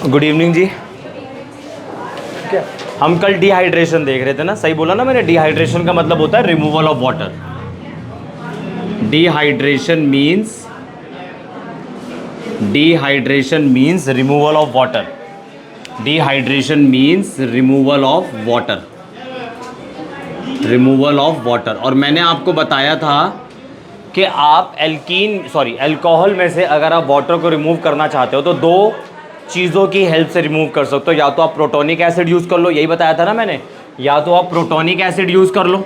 Good evening जी। क्या हम कल डिहाइड्रेशन देख रहे थे ना, सही बोला ना मैंने? डिहाइड्रेशन का मतलब होता है removal of water. Dehydration means removal of water. Dehydration means removal of water, removal of water. और मैंने आपको बताया था कि आप अल्कोहल में से अगर आप वाटर को रिमूव करना चाहते हो तो दो चीज़ों की हेल्प से रिमूव कर सकते हो। या तो आप प्रोटोनिक एसिड यूज़ कर लो, यही बताया था ना मैंने। या तो आप प्रोटोनिक एसिड यूज़ कर लो,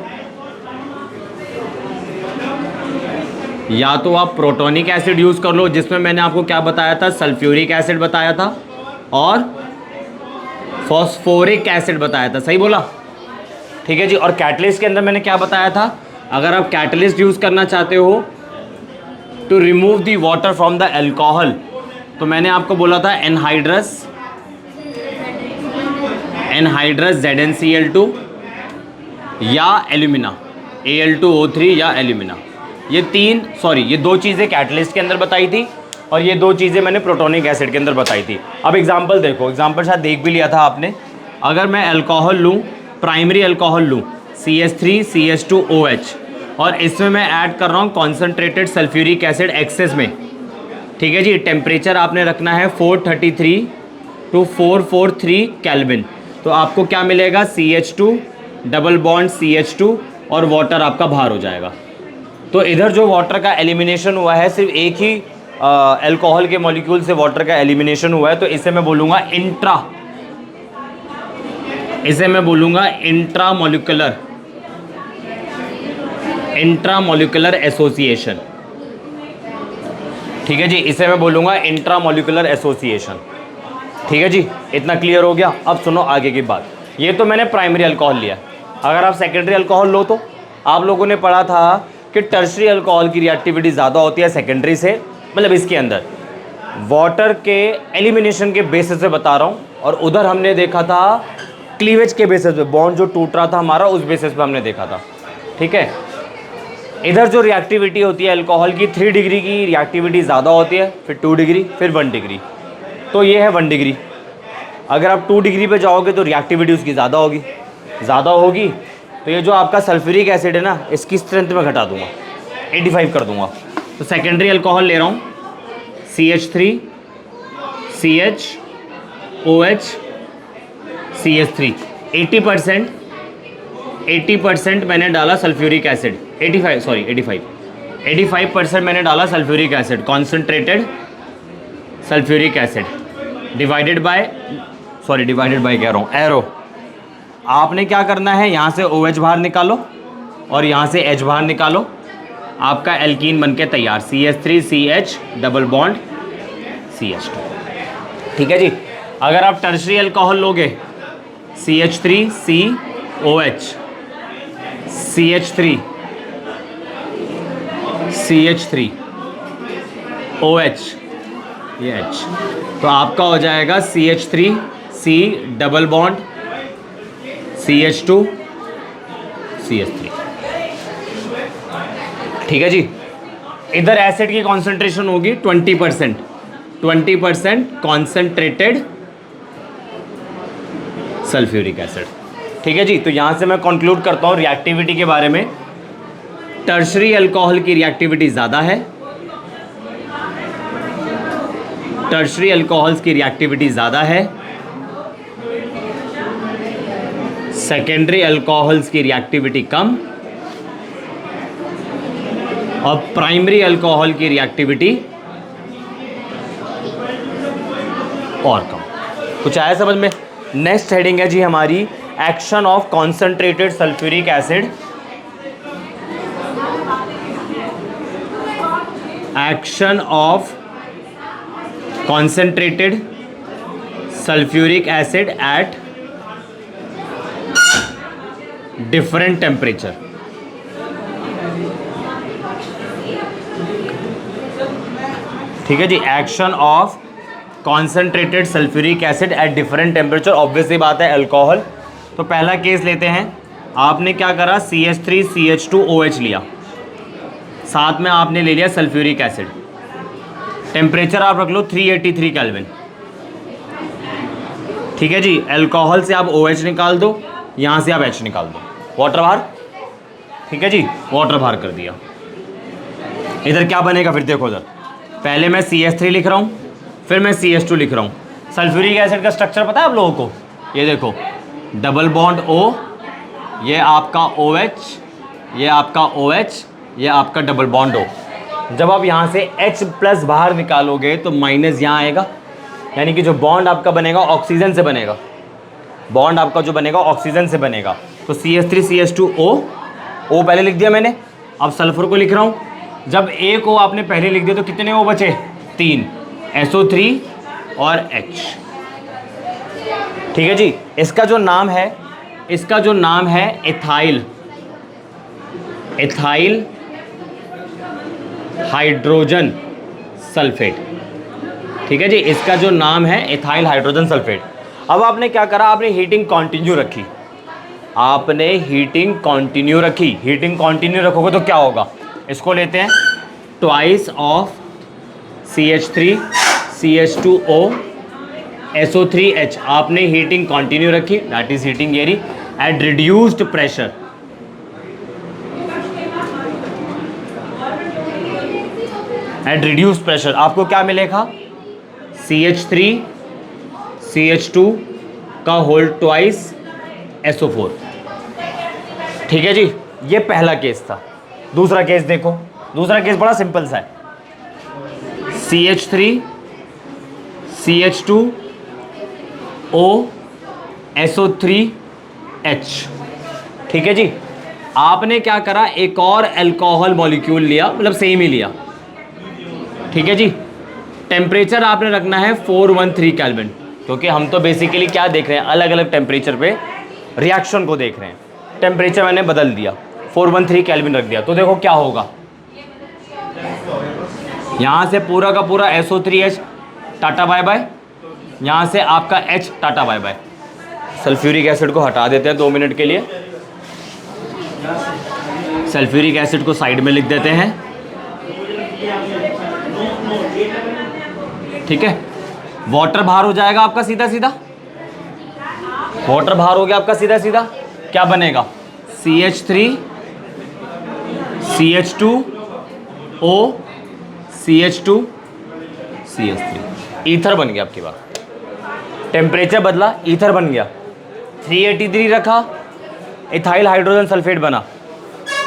या तो आप प्रोटोनिक एसिड यूज़ कर लो, जिसमें मैंने आपको क्या बताया था? सल्फ्यूरिक एसिड बताया था और फॉस्फोरिक एसिड बताया था, सही बोला? ठीक है जी। और कैटलिस्ट के अंदर मैंने क्या बताया था? अगर आप कैटलिस्ट यूज़ करना चाहते हो to remove the water from the alcohol, तो मैंने आपको बोला था एनहाइड्रस ZnCl2 या एल्यूमिना Al2O3 या एल्यूमिना। ये दो चीज़ें कैटलिस्ट के अंदर बताई थी और ये दो चीज़ें मैंने प्रोटोनिक एसिड के अंदर बताई थी। अब एग्जांपल देखो, एग्जांपल शायद देख भी लिया था आपने। अगर मैं अल्कोहल लूँ, प्राइमरी अल्कोहल लूँ CH3CH2OH, और इसमें मैं ऐड कर रहा हूँ कॉन्सेंट्रेटेड सल्फ्यूरिक एसिड एक्सेस में, ठीक है जी। टेम्परेचर आपने रखना है 433 to 443 केल्विन। तो आपको क्या मिलेगा? CH2 डबल बॉन्ड CH2 और वाटर आपका बाहर हो जाएगा। तो इधर जो वाटर का एलिमिनेशन हुआ है, सिर्फ एक ही अल्कोहल के मॉलिक्यूल से वाटर का एलिमिनेशन हुआ है, तो इसे मैं बोलूँगा इंट्रामोलिकुलर एसोसिएशन। ठीक है जी, इसे मैं बोलूँगा इंट्रामोलिकुलर एसोसिएशन। ठीक है जी, इतना क्लियर हो गया। अब सुनो आगे की बात। ये तो मैंने प्राइमरी अल्कोहल लिया। अगर आप सेकेंडरी अल्कोहल लो तो आप लोगों ने पढ़ा था कि टर्शरी अल्कोहल की रिएक्टिविटी ज़्यादा होती है सेकेंडरी से। मतलब इसके अंदर वाटर के एलिमिनेशन के बेसिस पे बता रहा हूँ, और उधर हमने देखा था क्लीवेज के बेसिस पे, बॉन्ड जो टूट रहा था हमारा, उस बेसिस पे हमने देखा था। ठीक है, इधर जो रिएक्टिविटी होती है अल्कोहल की, 3 डिग्री की रिएक्टिविटी ज़्यादा होती है, फिर 2 डिग्री, फिर 1 डिग्री। तो ये है 1 डिग्री। अगर आप 2 डिग्री पे जाओगे तो रिएक्टिविटी उसकी ज़्यादा होगी। तो ये जो आपका सल्फ्यूरिक एसिड है ना, इसकी स्ट्रेंथ में घटा दूंगा, 85 कर दूंगा। तो सेकेंडरी अल्कोहल ले रहा हूँ CH3 CHOH CH3, 80% मैंने डाला सल्फ्यूरिक एसिड, 85% मैंने डाला sulphuric acid, concentrated sulphuric acid, divided by कह रहा हूँ एरो। आपने क्या करना है, यहाँ से OH बाहर निकालो और यहाँ से H बाहर निकालो, आपका एल्कीन बनके तैयार, CH3CH डबल बॉन्ड CH2। ठीक है जी। अगर आप टर्शरी अल्कोहल लोगे CH3COH CH3OH ये H, तो आपका हो जाएगा CH3C double bond CH2 CH3। ठीक है जी। इधर एसिड की कॉन्सेंट्रेशन होगी 20% कॉन्सेंट्रेटेड सल्फ्यूरिक एसिड। ठीक है जी। तो यहां से मैं कंक्लूड करता हूं रिएक्टिविटी के बारे में। टर्शरी अल्कोहल की रिएक्टिविटी ज़्यादा है, टर्शरी अल्कोहल्स की रिएक्टिविटी ज़्यादा है, सेकेंडरी अल्कोहल्स की रिएक्टिविटी कम, और प्राइमरी अल्कोहल की रिएक्टिविटी और कम। कुछ आया समझ में? नेक्स्ट हेडिंग है जी हमारी action of concentrated sulphuric acid. Action of concentrated sulphuric acid at different temperature. ठीक है जी। Action of concentrated sulphuric acid at different temperature, obviously बात है अल्कोहल। तो पहला केस लेते हैं। आपने क्या करा, CH3CH2OH लिया, साथ में आपने ले लिया सल्फ्यूरिक एसिड। टेम्परेचर आप रख लो 383 केल्विन। ठीक है जी, अल्कोहल से आप OH निकाल दो, यहाँ से आप H निकाल दो, वाटर बाहर। ठीक है जी, वाटर बाहर कर दिया। इधर क्या बनेगा फिर देखो, इधर पहले मैं CH3 लिख रहा हूँ, फिर मैं CH2 लिख रहा हूँ। सल्फ्यूरिक एसिड का स्ट्रक्चर पता है आप लोगों को? ये देखो, डबल बॉन्ड O, ये आपका OH, ये आपका OH, ये आपका डबल बॉन्ड O। जब आप यहाँ से H प्लस बाहर निकालोगे तो माइनस यहाँ आएगा, यानी कि जो बॉन्ड आपका बनेगा ऑक्सीजन से बनेगा, बॉन्ड आपका जो बनेगा ऑक्सीजन से बनेगा। तो CH3 CH2O, O पहले लिख दिया मैंने, अब सल्फर को लिख रहा हूँ। जब एक O आपने पहले लिख दिया तो कितने O बचे? 3, SO3 और H। ठीक है जी, इसका जो नाम है, इसका जो नाम है एथाइल, एथाइल हाइड्रोजन सल्फेट। ठीक है जी, इसका जो नाम है एथाइल हाइड्रोजन सल्फेट। अब आपने क्या करा, आपने हीटिंग कंटिन्यू रखी, आपने हीटिंग कंटिन्यू रखी। हीटिंग कंटिन्यू रखोगे तो क्या होगा, इसको लेते हैं twice of CH3 CH2O SO3H। आपने हीटिंग कंटिन्यू रखी, that is heating airy at reduced pressure. At reduced pressure आपको क्या मिलेगा, CH3 CH2 का होल ट्वाइस SO4। ठीक है जी, ये पहला केस था। दूसरा केस देखो, दूसरा केस बड़ा सिंपल सा है, CH3 CH2O SO3H। ठीक है जी, आपने क्या करा, एक और अल्कोहल मॉलिक्यूल लिया, मतलब सेम ही लिया। ठीक है जी, टेम्परेचर आपने रखना है 413 केल्विन, क्योंकि हम तो बेसिकली क्या देख रहे हैं, अलग अलग टेम्परेचर पे रिएक्शन को देख रहे हैं। टेम्परेचर मैंने बदल दिया, 413 केल्विन रख दिया। तो देखो क्या होगा, यहाँ से पूरा का पूरा SO3H टाटा बाय बाय, यहाँ से आपका H tata bye bye. Sulphuric acid को हटा देते हैं 2 मिनट के लिए, सल्फ्यूरिक एसिड को साइड में लिख देते हैं। ठीक है, वाटर बाहर हो जाएगा आपका सीधा सीधा, वाटर बाहर हो गया आपका सीधा सीधा। क्या बनेगा, CH3 CH2O CH2 CH3, ether बन गया आपकी बात। टेम्परेचर बदला, ईथर बन गया। 383 रखा, इथाइल हाइड्रोजन सल्फेट बना।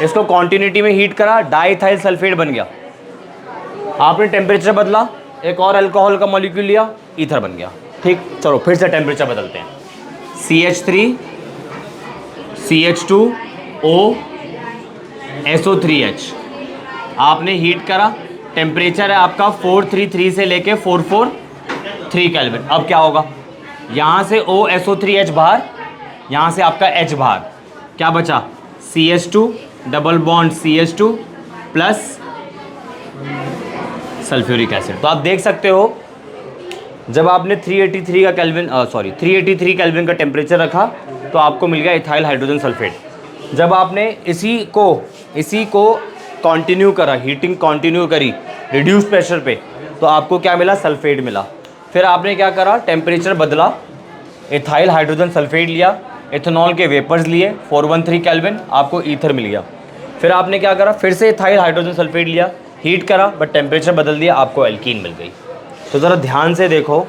इसको कॉन्टिन्यूटी में हीट करा, डाइथाइल सल्फेट बन गया। आपने टेम्परेचर बदला, एक और अल्कोहल का मॉलिक्यूल लिया, ईथर बन गया। ठीक, चलो फिर से टेम्परेचर बदलते हैं। CH3 CH2O SO3H आपने हीट करा, टेम्परेचर है आपका 433 से लेके 443 केल्विन। अब क्या होगा, यहाँ से O SO3H बाहर, यहाँ से आपका H बाहर, क्या बचा, CH2 double bond CH2 plus sulphuric acid. तो आप देख सकते हो, जब आपने 383 का केल्विन 383 केल्विन का टेम्परेचर रखा तो आपको मिल गया इथाइल हाइड्रोजन सल्फेट। जब आपने इसी को कंटिन्यू करा, हीटिंग कंटिन्यू करी रिड्यूस प्रेशर पे, तो आपको क्या मिला, सल्फेट मिला। फिर आपने क्या करा, टेम्परेचर बदला, इथाइल हाइड्रोजन सल्फेट लिया, इथेनॉल के वेपर्स लिए 413 केल्विन, आपको ईथर मिल गया। फिर आपने क्या करा, फिर से इथाइल हाइड्रोजन सल्फेट लिया, हीट करा, बट टेम्परेचर बदल दिया, आपको एल्कीन मिल गई। तो ज़रा ध्यान से देखो,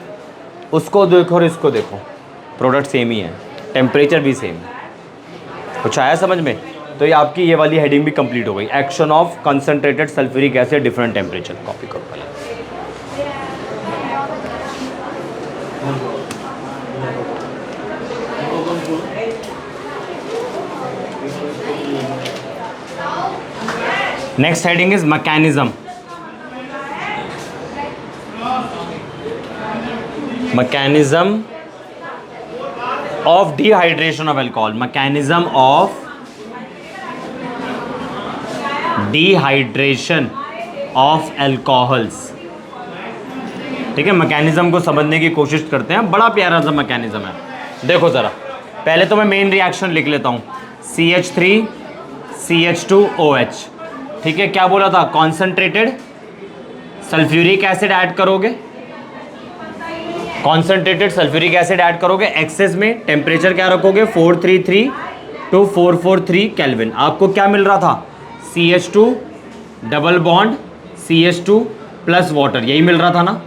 उसको देखो और इसको देखो, प्रोडक्ट सेम ही है, टेम्परेचर भी सेम है। कुछ आया समझ में? तो ये आपकी ये वाली हेडिंग भी कंप्लीट हो गई, action of concentrated sulphuric acid different temperature. Copy करो पहले। Next heading is mechanism. Mechanism of dehydration of alcohol, mechanism of dehydration of alcohols. ठीक है, मैकेनिज्म को समझने की कोशिश करते हैं, बड़ा प्यारा सा मैकेनिज्म है। देखो ज़रा, पहले तो मैं मेन रिएक्शन लिख लेता हूँ, CH3 CH2OH। ठीक है, क्या बोला था, कॉन्सेंट्रेटेड सल्फ्यूरिक एसिड ऐड करोगे, कॉन्सेंट्रेटेड सल्फ्यूरिक एसिड ऐड करोगे एक्सेस में, टेम्परेचर क्या रखोगे 433 टू 443 केल्विन। आपको क्या मिल रहा था, CH2 double bond CH2 plus water, यही मिल रहा था ना।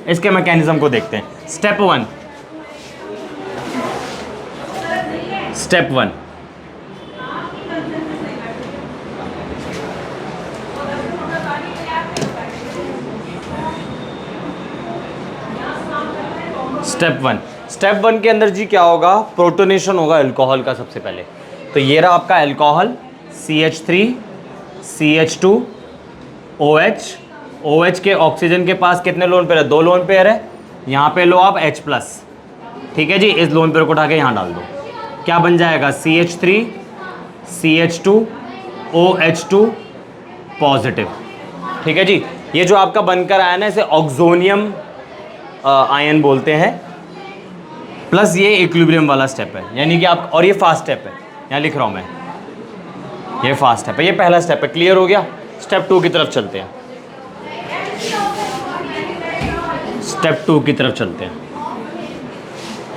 इसके मैकेनिज्म को देखते हैं। Step one, step one, step one के अंदर जी क्या होगा, प्रोटोनेशन होगा अल्कोहल का सबसे पहले। तो ये रहा आपका alcohol CH3 CH2 OH। OH के ऑक्सीजन के पास कितने लोन पेयर है, 2 लोन पेयर है। यहाँ पे लो आप H प्लस, ठीक है जी। इस लोन पेयर को उठा के यहाँ डाल दो, क्या बन जाएगा CH3 CH2 OH2 पॉजिटिव, ठीक है जी। ये जो आपका बनकर आया ना, इसे ऑक्सोनियम आयन बोलते हैं। प्लस ये इक्विलिब्रियम वाला स्टेप है, यानी कि आप, और ये फास्ट स्टेप है, यहाँ लिख रहा हूँ मैं, ये फास्ट स्टेप है, ये पहला स्टेप है। क्लियर हो गया। स्टेप 2 की तरफ चलते हैं, स्टेप 2 की तरफ चलते हैं।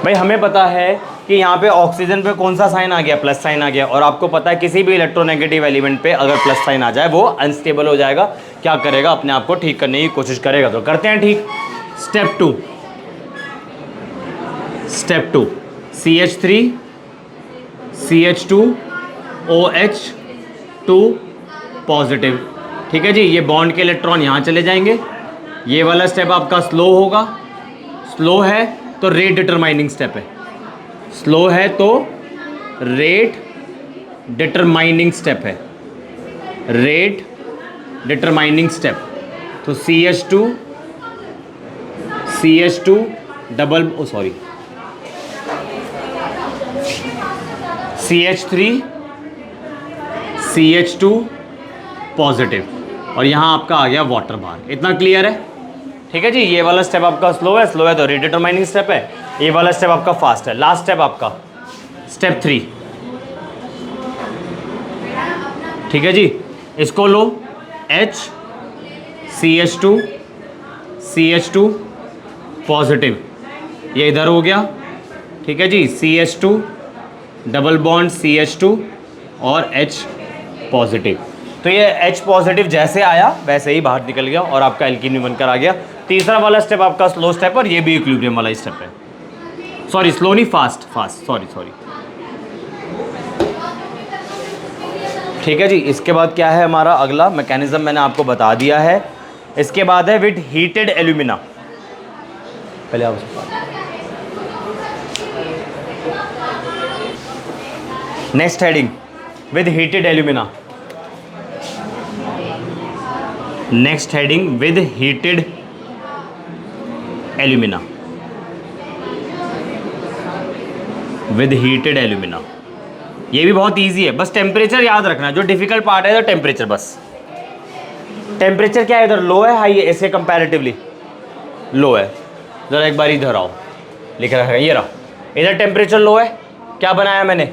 भाई हमें पता है कि यहाँ पे ऑक्सीजन पे कौन सा साइन आ गया, प्लस साइन आ गया। और आपको पता है किसी भी इलेक्ट्रोनेगेटिव एलिमेंट पे अगर प्लस साइन आ जाए वो अनस्टेबल हो जाएगा। क्या करेगा, अपने आप को ठीक करने की कोशिश करेगा। तो करते हैं ठीक। Step 2, step 2, CH3 CH2 OH2 positive, ठीक है जी। ये बॉन्ड के इलेक्ट्रॉन यहाँ चले जाएंगे। ये वाला स्टेप आपका स्लो होगा, स्लो है तो रेट डिटरमाइनिंग स्टेप है, स्लो है तो रेट डिटरमाइनिंग स्टेप है, रेट डिटरमाइनिंग स्टेप। तो CH2 double CH3 CH2 positive, और यहाँ आपका आ गया वाटर बाहर। इतना क्लियर है, ठीक है जी। ये वाला स्टेप आपका स्लो है तो रेट डिटरमाइनिंग स्टेप है। ये वाला स्टेप आपका फास्ट है। लास्ट स्टेप आपका स्टेप 3, ठीक है जी। इसको लो H CH2 पॉजिटिव, ये इधर हो गया, ठीक है जी। CH2 डबल बॉन्ड CH2 और H पॉजिटिव। तो ये H पॉजिटिव जैसे आया वैसे ही बाहर निकल गया और आपका एल्कीन भी बनकर आ गया। तीसरा वाला स्टेप आपका स्लो स्टेप, और ये भी इक्विलिब्रियम वाला स्टेप है। सॉरी स्लो नहीं, फास्ट, सॉरी। ठीक है जी। इसके बाद क्या है हमारा अगला मैकेनिज्म, मैंने आपको बता दिया है। इसके बाद है विद हीटेड एल्यूमिना। पहले आप next heading, with heated alumina. Next heading, with heated alumina, with heated alumina. ये भी बहुत इजी है, बस टेम्परेचर याद रखना। जो डिफिकल्ट पार्ट है तो टेम्परेचर, बस टेम्परेचर क्या है, इधर लो है हाई है, इससे कंपैरेटिवली लो है। ज़रा एक बार इधर आओ, लिख रखा है, ये रहा, इधर टेम्परेचर लो है, क्या बनाया मैंने,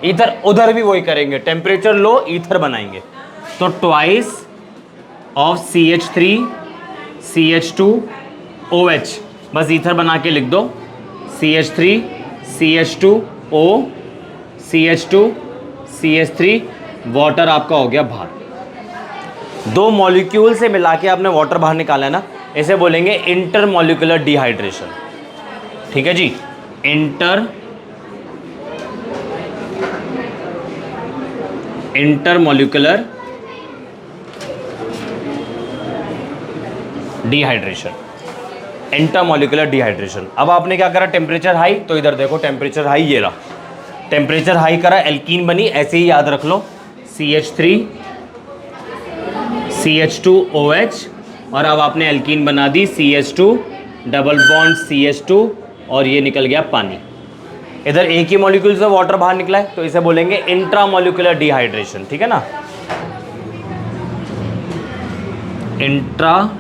इधर उधर भी वही करेंगे, टेम्परेचर लो ईथर बनाएंगे। तो twice of CH3 CH2 OH, बस ईथर बना के लिख दो, CH3 CH2 O CH2 CH3, water आपका हो गया बाहर। 2 मॉलिक्यूल से मिला के आपने वाटर बाहर निकाला है ना, इसे बोलेंगे इंटरमॉलिक्यूलर डिहाइड्रेशन, ठीक है जी। Intermolecular dehydration, intermolecular dehydration. अब आपने क्या करा, टेम्परेचर हाई, तो इधर देखो टेम्परेचर हाई, ये रहा, टेम्परेचर हाई करा, एल्कीन बनी, ऐसे ही याद रख लो, CH3 CH2 OH, और अब आपने एल्कीन बना दी CH2 डबल बॉन्ड CH2, और ये निकल गया पानी। इधर एक ही मॉलिक्यूल से वाटर बाहर निकला है, तो इसे बोलेंगे इंट्रामॉलिक्यूलर डिहाइड्रेशन, ठीक है ना। इंट्रामॉलिक्यूलर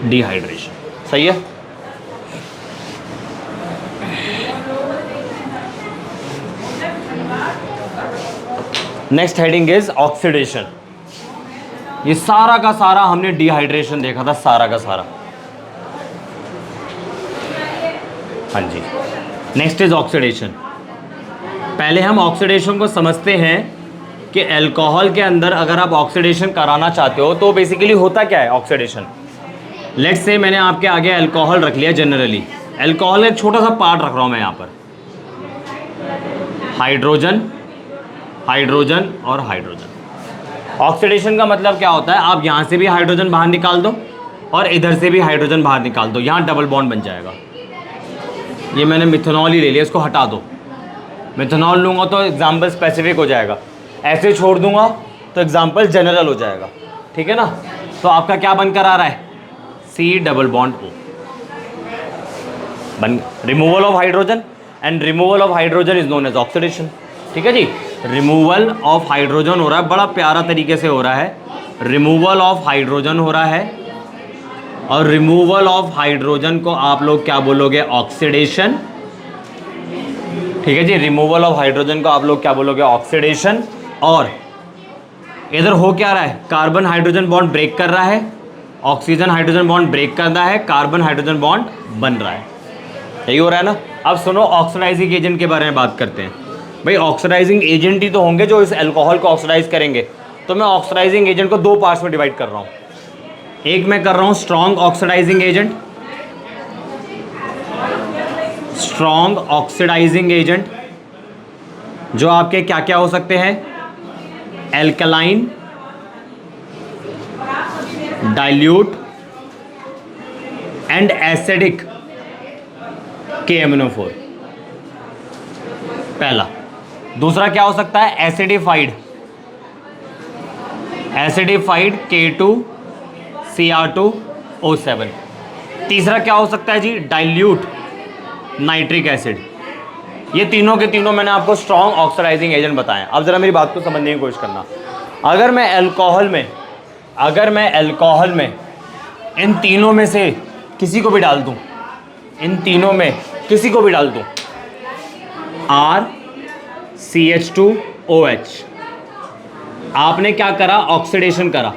डिहाइड्रेशन, सही है। Next heading is oxidation. ये सारा का सारा हमने डिहाइड्रेशन देखा था, सारा का सारा। हाँ जी, नेक्स्ट इज ऑक्सीडेशन। पहले हम ऑक्सीडेशन को समझते हैं कि अल्कोहल के अंदर अगर आप ऑक्सीडेशन कराना चाहते हो तो बेसिकली होता क्या है ऑक्सीडेशन। लेट्स से मैंने आपके आगे अल्कोहल रख लिया, जनरली अल्कोहल का एक छोटा सा पार्ट रख रहा हूँ मैं यहाँ पर, हाइड्रोजन, हाइड्रोजन और हाइड्रोजन। ऑक्सीडेशन का मतलब क्या होता है, आप यहाँ से भी हाइड्रोजन बाहर निकाल दो और इधर से भी हाइड्रोजन बाहर निकाल दो, यहाँ डबल बॉन्ड बन जाएगा। ये मैंने मिथेनॉल ही ले लिया, इसको हटा दो। मिथेनॉल लूँगा तो एग्जाम्पल स्पेसिफिक हो जाएगा, ऐसे छोड़ दूंगा तो एग्जाम्पल जनरल हो जाएगा, ठीक है ना। तो आपका क्या बनकर आ रहा है, C डबल बॉन्ड O बन, removal of hydrogen, and removal of hydrogen is known as oxidation. ठीक है जी, रिमूवल ऑफ हाइड्रोजन हो रहा है, बड़ा प्यारा तरीके से हो रहा है, रिमूवल ऑफ हाइड्रोजन हो रहा है, और रिमूवल ऑफ हाइड्रोजन को आप लोग क्या बोलोगे, ऑक्सीडेशन। ठीक है जी, रिमूवल ऑफ हाइड्रोजन को आप लोग क्या बोलोगे, ऑक्सीडेशन। और इधर हो क्या रहा है, कार्बन हाइड्रोजन बॉन्ड ब्रेक कर रहा है, ऑक्सीजन हाइड्रोजन बॉन्ड ब्रेक कर रहा है, कार्बन हाइड्रोजन बॉन्ड बन रहा है, यही हो रहा है ना। अब सुनो ऑक्सीडाइजिंग एजेंट के बारे में बात करते हैं। भाई ऑक्सीडाइजिंग एजेंट ही तो होंगे जो इस अल्कोहल को ऑक्सीडाइज करेंगे। तो मैं ऑक्सीडाइजिंग एजेंट को दो पार्ट्स में डिवाइड कर रहा हूँ। एक मैं कर रहा हूँ strong oxidising agent, strong oxidising agent जो आपके क्या क्या हो सकते हैं, alkaline, dilute and acidic KMnO4 पहला। दूसरा क्या हो सकता है, एसिडिफाइड, एसिडिफाइड K2Cr2O7। तीसरा क्या हो सकता है जी, डाइल्यूट नाइट्रिक एसिड। ये तीनों के तीनों मैंने आपको स्ट्रॉन्ग ऑक्सीडाइजिंग एजेंट बताए। अब जरा मेरी बात को समझने की कोशिश करना। अगर मैं अल्कोहल में इन तीनों में से किसी को भी डाल दूं, इन तीनों में किसी को भी डाल दूं, RCH2OH, आपने क्या करा, ऑक्सीडेशन करा।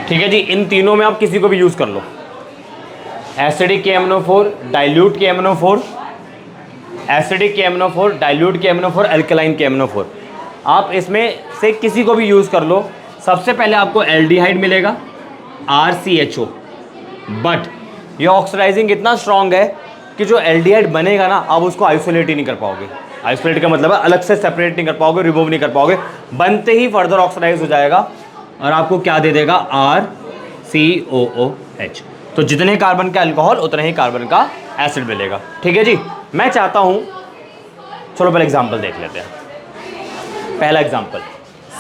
ठीक है जी, इन तीनों में आप किसी को भी यूज कर लो, acidic KMnO4, dilute KMnO4, acidic KMnO4, dilute KMnO4, alkaline KMnO4, आप इसमें से किसी को भी यूज कर लो। सबसे पहले आपको एल्डिहाइड मिलेगा RCHO, बट ये ऑक्सीडाइजिंग इतना स्ट्रांग है कि जो एल्डिहाइड बनेगा ना, आप उसको आइसोलेट ही नहीं कर पाओगे। आइसोलेट का मतलब है अलग से सेपरेट नहीं कर पाओगे, रिमूव नहीं कर पाओगे, बनते ही फर्दर ऑक्सीडाइज हो जाएगा और आपको क्या दे देगा, RCOOH। तो जितने कार्बन का अल्कोहल उतने ही कार्बन का एसिड मिलेगा। ठीक है जी, मैं चाहता हूँ, चलो पहले एग्जाम्पल देख लेते हैं। पहला एग्जाम्पल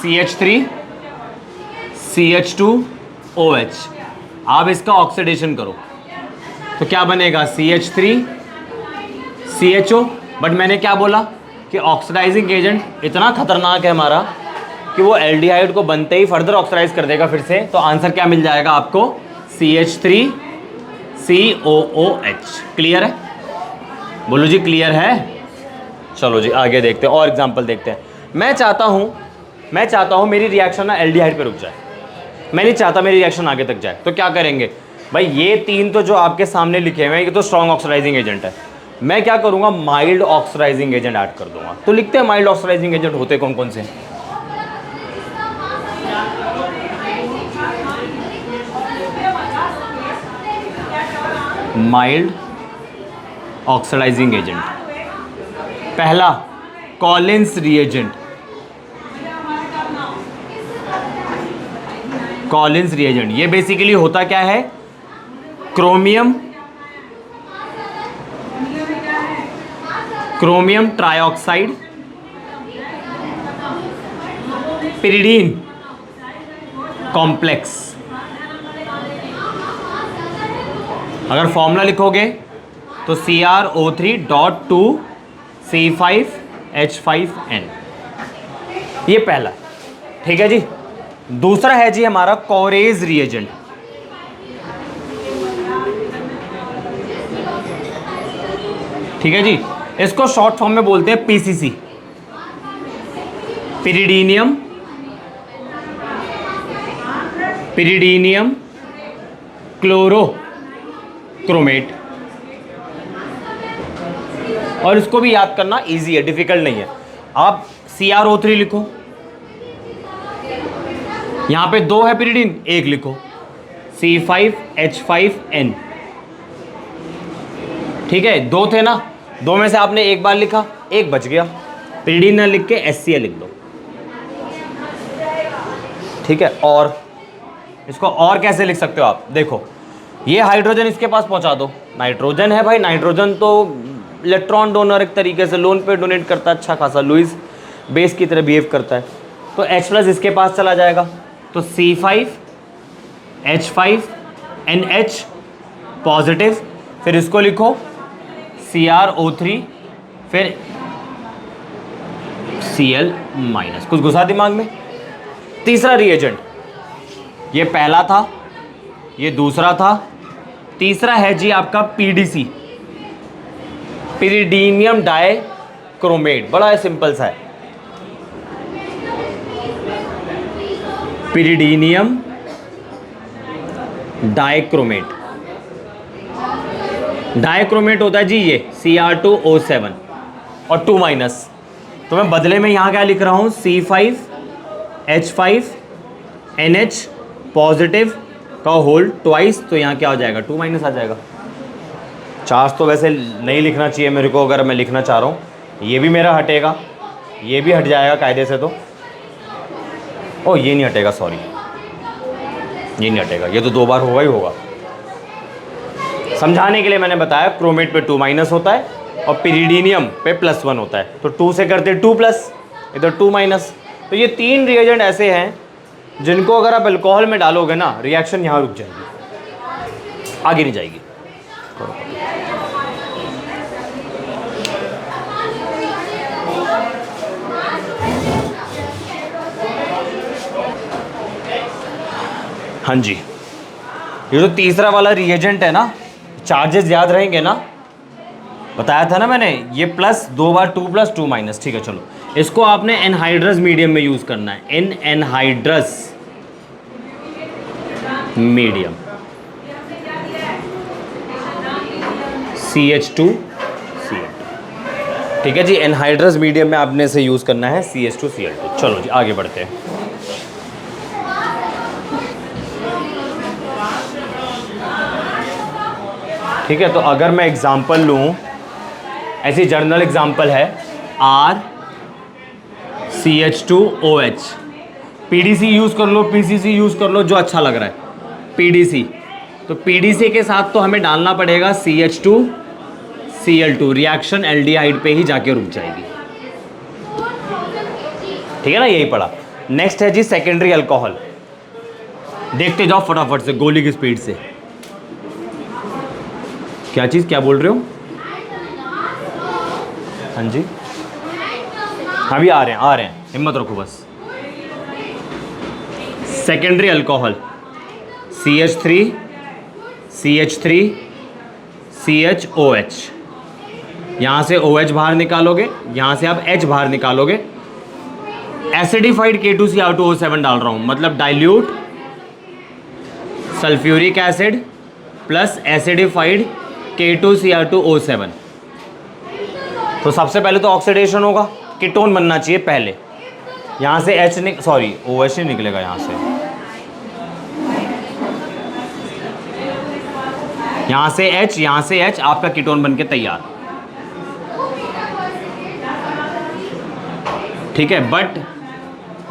CH3 CH2OH, आप इसका ऑक्सीडेशन करो तो क्या बनेगा, CH3 CHO। बट मैंने क्या बोला कि ऑक्सीडाइजिंग एजेंट इतना खतरनाक है हमारा कि वो एल्डिहाइड को बनते ही फर्दर ऑक्सीडाइज कर देगा फिर से। तो आंसर क्या मिल जाएगा आपको, CH3COOH। क्लियर है, बोलो जी क्लियर है। चलो जी आगे देखते हैं और एग्जांपल देखते हैं। मैं चाहता हूं मेरी रिएक्शन ना एल्डिहाइड पे रुक जाए, मैं नहीं चाहता मेरी रिएक्शन आगे तक जाए। तो क्या करेंगे भाई, ये तीन तो जो आपके सामने लिखे हुए हैं ये तो स्ट्रॉन्ग ऑक्सीडाइजिंग एजेंट है। मैं क्या करूंगा, माइल्ड ऑक्सीडाइजिंग एजेंट ऐड कर दूंगा। तो लिखते हैं माइल्ड ऑक्सीडाइजिंग एजेंट होते कौन कौन से। माइल्ड ऑक्सीडाइजिंग एजेंट, पहला कॉलिन्स रिएजेंट, कॉलिन्स रिएजेंट ये बेसिकली होता क्या है, क्रोमियम ट्राइऑक्साइड, पिरिडीन कॉम्प्लेक्स। अगर फॉर्मूला लिखोगे तो CrO3.2C5H5N, ये पहला। ठीक है जी, दूसरा है जी हमारा कोरेज रिएजेंट। ठीक है जी, इसको शॉर्ट फॉर्म में बोलते हैं PCC, पिरिडीनियम पिरिडीनियम क्लोरोक्रोमेट। और इसको भी याद करना इजी है, डिफिकल्ट नहीं है। आप CrO3 लिखो, यहां पे 2 है पिरिडीन, 1 लिखो, C5H5N। ठीक है, 2 थे ना, 2 में से आपने 1 बार लिखा, 1 बच गया, पिरिडीन ना लिख के HCl लिख दो। ठीक है, और इसको और कैसे लिख सकते हो आप, देखो ये हाइड्रोजन इसके पास पहुंचा दो, नाइट्रोजन है भाई, नाइट्रोजन तो इलेक्ट्रॉन डोनर एक तरीके से, लोन पे डोनेट करता है अच्छा खासा, लुईस बेस की तरह बिहेव करता है, तो H+ इसके पास चला जाएगा, तो C5H5NH पॉजिटिव, फिर इसको लिखो CrO3, फिर Cl-। कुछ घुसा दिमाग में। तीसरा रिएजेंट, ये पहला था, ये दूसरा था, तीसरा है जी आपका PDC, पिरिडीनियम डाइक्रोमेट। बड़ा सिंपल सा है, पिरिडीनियम डाइक्रोमेट। डाइक्रोमेट होता है जी ये Cr2O7 और 2-। तो मैं बदले में यहां क्या लिख रहा हूं, C5H5NH पॉजिटिव का होल ट्वाइस, तो यहाँ क्या हो जाएगा, 2- आ जाएगा। चार्ज तो वैसे नहीं लिखना चाहिए मेरे को, अगर मैं लिखना चाह रहा हूँ, ये भी मेरा हटेगा, ये भी हट जाएगा कायदे से, तो ओ ये नहीं हटेगा, सॉरी ये नहीं हटेगा, ये तो 2 बार होगा ही होगा। समझाने के लिए मैंने बताया, क्रोमेट पे 2- होता है और पिरिडीनियम पे +1 होता है, तो 2 से करते 2+, इधर 2-। तो ये 3 रिएजेंट ऐसे हैं जिनको अगर आप अल्कोहल में डालोगे ना, रिएक्शन यहाँ रुक जाएगी, आगे नहीं जाएगी। हाँ जी, ये जो तीसरा वाला रिएजेंट है ना, चार्जेस याद रहेंगे ना, बताया था ना मैंने, ये प्लस 2 बार 2+, 2-। ठीक है, चलो इसको आपने एनहाइड्रस मीडियम में यूज करना है, एनहाइड्रस मीडियम, CH2Cl2। ठीक है जी, एनहाइड्रस मीडियम में आपने इसे यूज करना है, CH2Cl2। चलो जी आगे बढ़ते हैं। ठीक है, तो अगर मैं एग्जांपल लूं, ऐसी जर्नल एग्जांपल है RCH2OH, PDC यूज कर लो, PCC यूज कर लो, जो अच्छा लग रहा है, PDC। तो PDC के साथ तो हमें डालना पड़ेगा CH2Cl2, रिएक्शन एल्डिहाइड पे ही जाके रुक जाएगी। ठीक है ना, यही पड़ा। नेक्स्ट है जी सेकेंडरी अल्कोहल, देखते जाओ फटाफट से, गोली की स्पीड से। क्या चीज, क्या बोल रहे हो? हाँ जी, अभी आ रहे हैं, हिम्मत रखो बस। सेकेंडरी अल्कोहल CH3 CHOH, यहां से OH बाहर निकालोगे, यहां से आप H बाहर निकालोगे, एसिडिफाइड K2Cr2O7 डाल रहा हूं, मतलब dilute sulphuric acid plus acidified K2Cr2O7। तो सबसे पहले तो ऑक्सीडेशन होगा, कीटोन बनना चाहिए पहले, यहां से OH ही निकलेगा, यहां से H, यहां से H, आपका कीटोन बनके तैयार। ठीक है, बट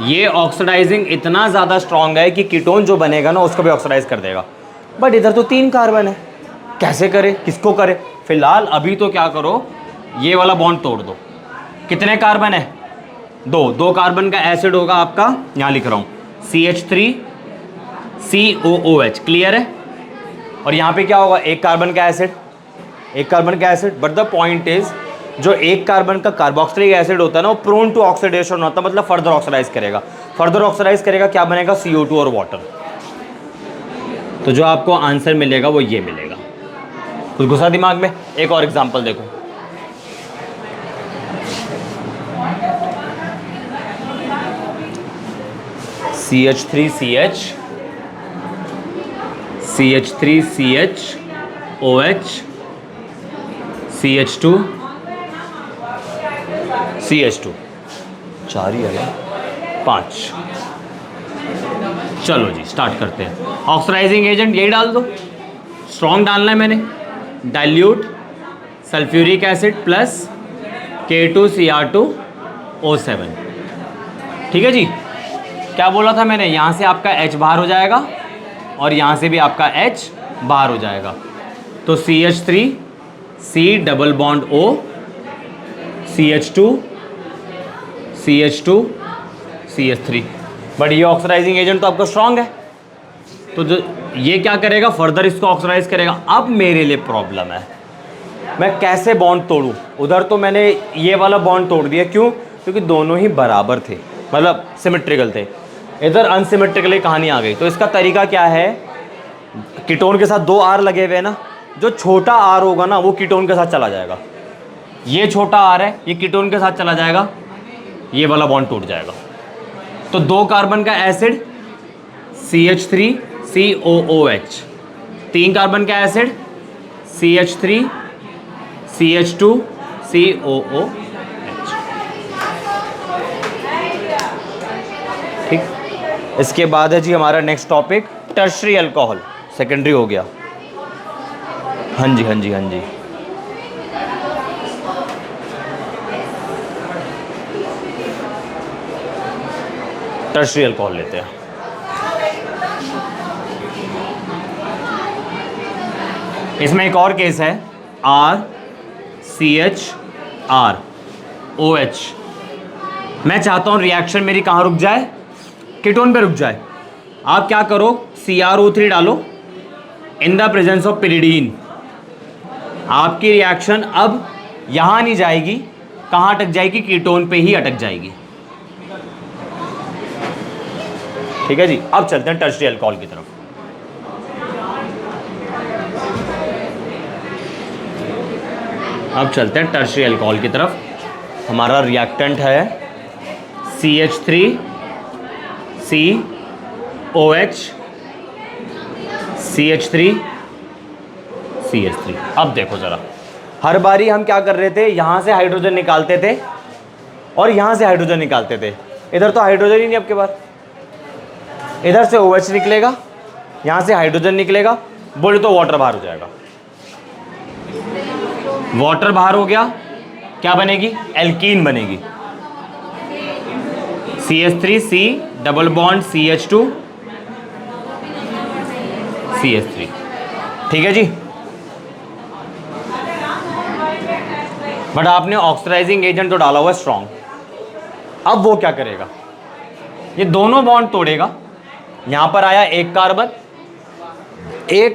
ये ऑक्सीडाइजिंग इतना ज़्यादा स्ट्रांग है कि कीटोन जो बनेगा ना उसको भी ऑक्सीडाइज कर देगा। बट इधर तो 3 कार्बन है, कैसे करे, किसको करे? फिलहाल अभी तो क्या करो, ये वाला बॉन्ड तोड़ दो। कितने कार्बन है? 2 कार्बन का एसिड होगा आपका, यहां लिख रहा हूं CH3COOH, क्लियर है? और यहां पे क्या होगा, 1 कार्बन का acid, but the point is, जो 1 कार्बन का कार्बोक्सिलिक एसिड होता है ना, वो प्रोन टू ऑक्सीडेशन होता है, मतलब फर्दर ऑक्सीडाइज करेगा, क्या बनेगा, CO2 और वाटर। तो जो आपको आंसर मिलेगा वो ये मिलेगा। कुछ घुसा दिमाग में? एक और एग्जांपल देखो, CH3CH CH3CHOH CH2 CH2, 4 ही है, 5। चलो जी स्टार्ट करते हैं। ऑक्सीडाइजिंग एजेंट यही डाल दो, स्ट्रॉन्ग डालना है मैंने। Dilute sulphuric acid plus K2Cr2O7। ठीक है जी। क्या बोला था मैंने, यहाँ से आपका H बाहर हो जाएगा और यहाँ से भी आपका H बाहर हो जाएगा। तो CH3 C double bond O CH2 CH2 CH3। But ये ऑक्सीडाइजिंग एजेंट तो आपका स्ट्रांग है, तो जो ये क्या करेगा, फर्दर इसको ऑक्सीडाइज करेगा। अब मेरे लिए प्रॉब्लम है, मैं कैसे बॉन्ड तोड़ूं। उधर तो मैंने ये वाला बॉन्ड तोड़ दिया, क्यों? क्योंकि दोनों ही बराबर थे, मतलब सिमेट्रिकल थे। इधर अनसिमेट्रिकली कहानी आ गई। तो इसका तरीका क्या है, कीटोन के साथ 2 R लगे हुए हैं ना, जो छोटा R होगा ना वो कीटोन के साथ चला जाएगा। ये छोटा R है, ये कीटोन के साथ चला जाएगा, ये वाला बॉन्ड टूट जाएगा। तो 2 कार्बन का एसिड CH3COOH, 3 कार्बन का एसिड CH3CH2COOH। ठीक। इसके बाद है जी हमारा next topic tertiary alcohol. Secondary हो गया। हाँ जी हाँ जी हाँ जी। टर्शरी अल्कोहल लेते हैं। इसमें एक और केस है, RCHROH। मैं चाहता हूं रिएक्शन मेरी कहां रुक जाए, कीटोन पे रुक जाए। आप क्या करो, CrO3 डालो in the presence of pyridine. आपकी रिएक्शन अब यहां नहीं जाएगी, कहां अटक जाएगी, कीटोन पे ही अटक जाएगी। ठीक है जी। अब चलते हैं टर्शरी अल्कोहल की तरफ। अब चलते हैं टर्शरी अल्कोहल की तरफ। हमारा रिएक्टेंट है CH3COH CH3CH3। अब देखो ज़रा, हर बारी हम क्या कर रहे थे, यहाँ से हाइड्रोजन निकालते थे और यहाँ से हाइड्रोजन निकालते थे। इधर तो हाइड्रोजन ही नहीं आपके पास। इधर से OH निकलेगा, यहाँ से हाइड्रोजन निकलेगा, बोले तो वाटर बाहर हो जाएगा। वाटर बाहर हो गया, क्या बनेगी, एल्कीन बनेगी। CH3C double bond CH2 CH3। ठीक है जी। बट आपने ऑक्सीडाइजिंग एजेंट तो डाला हुआ है स्ट्रॉन्ग। अब वो क्या करेगा, ये दोनों बॉन्ड तोड़ेगा। यहां पर आया एक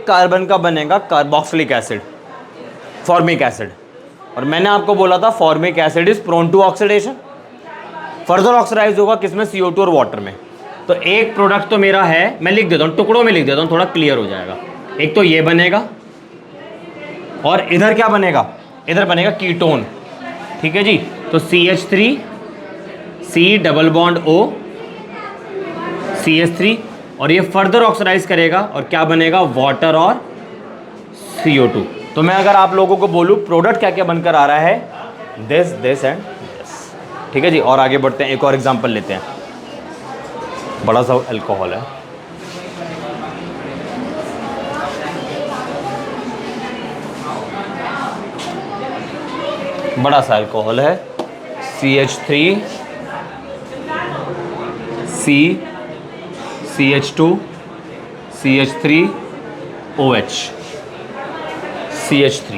कार्बन का बनेगा कार्बोक्सिलिक एसिड, फॉर्मिक एसिड। और मैंने आपको बोला था formic acid is prone to oxidation. Further oxidise होगा किसमें, CO2 और वाटर में। तो एक प्रोडक्ट तो मेरा है, मैं लिख देता हूं, टुकड़ों में लिख देता हूं, थोड़ा क्लियर हो जाएगा। एक तो ये बनेगा और इधर क्या बनेगा, इधर बनेगा कीटोन। ठीक है जी। तो CH3C double bond O CH3, और ये फर्दर ऑक्सीडाइज करेगा और क्या बनेगा, वाटर और CO2। तो मैं अगर आप लोगों को बोलूं प्रोडक्ट क्या क्या बनकर आ रहा है, दिस दिस एंड दिस। ठीक है जी। और आगे बढ़ते हैं, एक और एग्जांपल लेते हैं। बड़ा सा अल्कोहल है, बड़ा सा अल्कोहल है CH3C CH2 CH3OH CH3।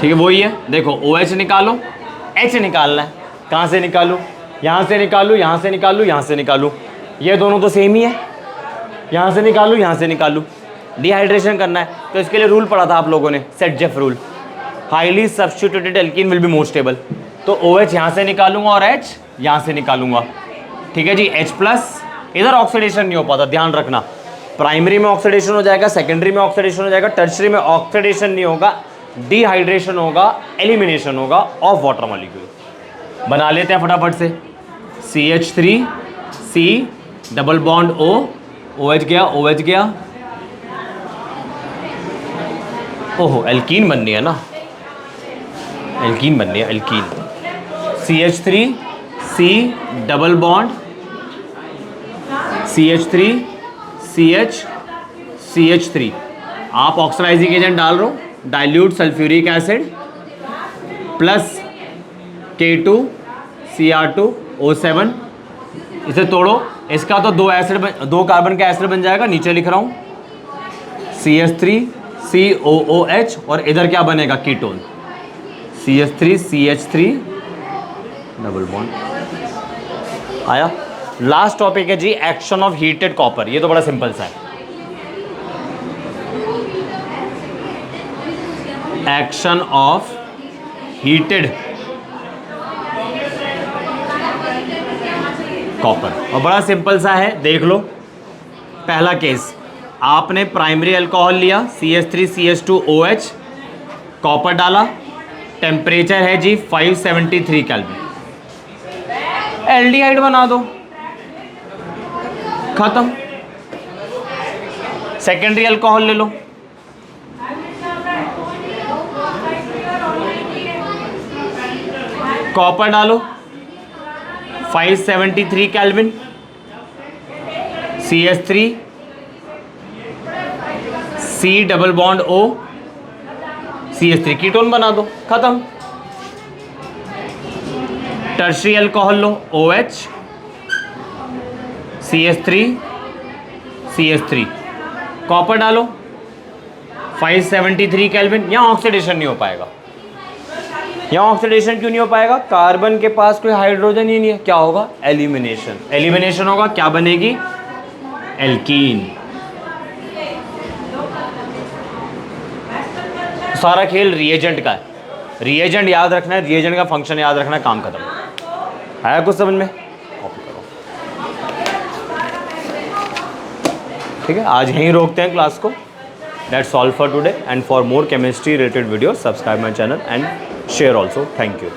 ठीक है, वही है। देखो OH निकालो, H निकालना है। कहाँ से निकालूँ, यहाँ से निकालूँ, यहाँ से निकालूँ, यहाँ से निकालूँ। ये दोनों तो सेम ही है, यहाँ से निकालूँ, यहाँ से निकालूँ। डिहाइड्रेशन करना है तो इसके लिए रूल पढ़ा था आप लोगों ने, set-Jeff rule. Highly substituted alkene will be more stable. तो OH यहाँ से निकालूंगा और H यहाँ से निकालूंगा। ठीक है जी। H+ इधर ऑक्सीडेशन नहीं हो पाता, ध्यान रखना। प्राइमरी में ऑक्सीडेशन हो जाएगा, सेकेंडरी में ऑक्सीडेशन हो जाएगा, टर्शरी में ऑक्सीडेशन नहीं होगा, डिहाइड्रेशन होगा, एलिमिनेशन होगा ऑफ वाटर मॉलिक्यूल। बना लेते हैं फटाफट से। CH3C double bond O OH गया, OH गया, ओहो एल्कीन बननी है ना, एल्कीन बननी है, alkene. CH3 C double bond CH3 CH CH3, आप ऑक्सीडाइजिंग एजेंट डाल रहे हो, dilute sulphuric acid plus K2 Cr2O7, इसे तोड़ो, इसका तो दो कार्बन का एसिड बन जाएगा, नीचे लिख रहा हूँ CH3 COOH, और इधर क्या बनेगा, ketone CH3 CH3 double bond. आया। लास्ट टॉपिक है जी एक्शन ऑफ हीटेड कॉपर, ये तो बड़ा सिंपल सा है। एक्शन ऑफ हीटेड कॉपर, और बड़ा सिंपल सा है, देख लो। पहला केस, आपने प्राइमरी अल्कोहल लिया CH3CH2OH, कॉपर डाला, टेम्परेचर है जी 573 केल्विन, एल्डिहाइड बना दो, खत्म। सेकेंडरी अल्कोहल ले लो, कॉपर डालो 573 kelvin, CH3 C double bond O CH3, ketone बना दो, खत्म। टर्शियरी अल्कोहल लो, OH CH3 CH3, कॉपर डालो 573 केल्विन, यहाँ ऑक्सीडेशन नहीं हो पाएगा। यहाँ ऑक्सीडेशन क्यों नहीं हो पाएगा, कार्बन के पास कोई हाइड्रोजन ही नहीं है, क्या होगा, एलिमिनेशन। एलिमिनेशन होगा, क्या बनेगी, एल्कीन। सारा खेल रिएजेंट का है, रिएजेंट याद रखना है, रिएजेंट का फंक्शन याद रखना है, काम खत्म। आया कुछ समझ में, कॉपी करो। ठीक है, आज यहीं रोकते हैं क्लास को। That's all for today, and for more chemistry related video subscribe my channel and share also. Thank you.